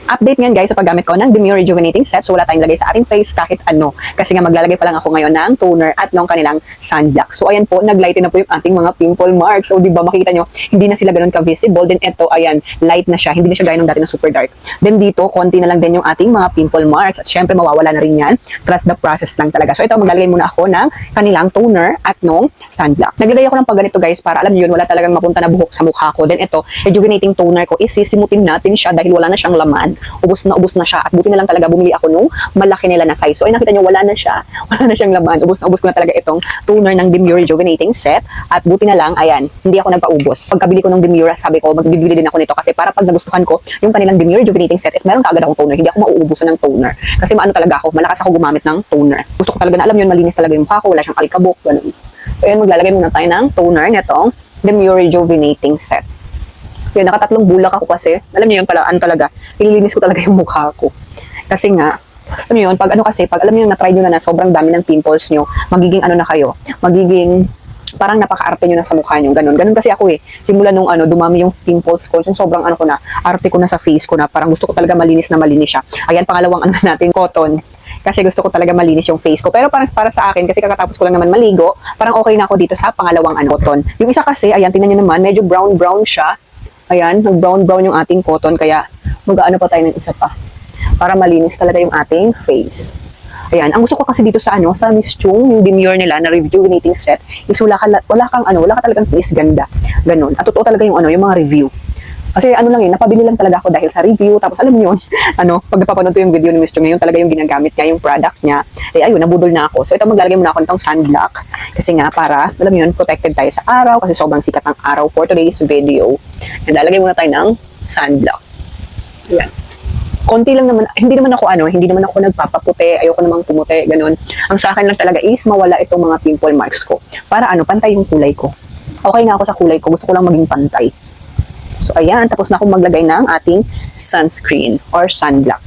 Update ngayon guys sa paggamit ko ng Demure Rejuvenating Set. So wala tayong lagay sa ating face kahit ano. Kasi nga maglalagay pa lang ako ngayon ng toner at ng kanilang sunblock. So ayan po, naglighten na po yung ating mga pimple marks. So diba makita nyo, hindi na sila ganun ka-visible. Then ito, ayan, light na siya. Hindi na siya gaya nung dati na super dark. Then dito, konti na lang din yung ating mga pimple marks. At syempre mawawala na rin yan. Trust the process lang talaga. So ito, maglalagay muna ako ng kanilang toner at nung sunblock. Naglagay ako ng pagganito guys para alam nyo yun, wala talagang mapunta na buhok sa mukha ko. Then ito, rejuvenating toner ko, isisimutin natin siya dahil wala na siyang laman. Ubus na siya at buti na lang talaga bumili ako nung malaki nila na size. So ay nakita nyo wala na siya. Wala na siyang laman. Ubus ko na talaga itong toner ng Demure Rejuvenating Set at buti na lang, ayan, hindi ako nagpaubos. Pagkabili ko ng Demure, sabi ko magbibili din ako nito kasi para pag nagustuhan ko yung kanilang Demure Rejuvenating Set is meron kaagad akong toner. Hindi ako mauubusan ng toner. Kasi maano talaga ako, malakas ako gumamit ng toner. Gusto ko talaga na alam yun, malinis talaga yung mukha ko, wala siyang alikabok, ganun. So ayan, maglalagay muna tayo ng toner nitong Demure Rejuvenating Set. Yun, nakatatlong bulak ako kasi, alam niyo yun pala, ano talaga, ililinis ko talaga yung mukha ko. Kasi nga, alam niyo yun, pag ano kasi, pag alam niyo na-try niyo na sobrang dami ng pimples niyo, magiging ano na kayo, magiging parang napaka-arte niyo na sa mukha niyo, ganun. Ganun kasi ako eh, simula nung ano, dumami yung pimples ko, yung sobrang ano ko na, arte ko na sa face ko na, parang gusto ko talaga malinis na malinis siya. Ayan, pangalawang ano natin, cotton. Kasi gusto ko talaga malinis yung face ko. Pero parang para sa akin, kasi kakatapos ko lang naman maligo, parang okay na ako dito sa pangalawang ano, cotton. Yung isa kasi, ayan, tingnan niyo naman, medyo brown-brown siya. Ayan, nag-brown-brown yung ating cotton, kaya mag-ano pa tayo ng isa pa. Para malinis talaga yung ating face. Ayan, ang gusto ko kasi dito sa ano, sa Miss Chung, yung Demure nila na rejuvenating set, is wala ka talagang face ganda. Ganun. At totoo talaga yung ano, yung mga review. Kasi ano lang yun, napabili lang talaga ako dahil sa review. Tapos alam niyo yun, ano, pag napapanood ko yung video ni Mr. Ngayon, talaga yung ginagamit niya, yung product niya. Eh ayun, nabudol na ako. So ito, maglalagay muna ako nitong sunblock. Kasi nga, para, alam niyo yun, protected tayo sa araw. Kasi sobrang sikat ng araw for today's video. And lalagay muna tayo ng sunblock. Ayan. Konti lang naman, hindi naman ako nagpapaputi, ayoko namang pumuti, ganun. Ang sa akin lang talaga is mawala itong mga pimple marks ko. Para ano, pantay yung kulay ko. Okay na ako sa kulay ko, gusto ko lang maging pantay. So, ayan, tapos na akong maglagay ng ating sunscreen or sunblock.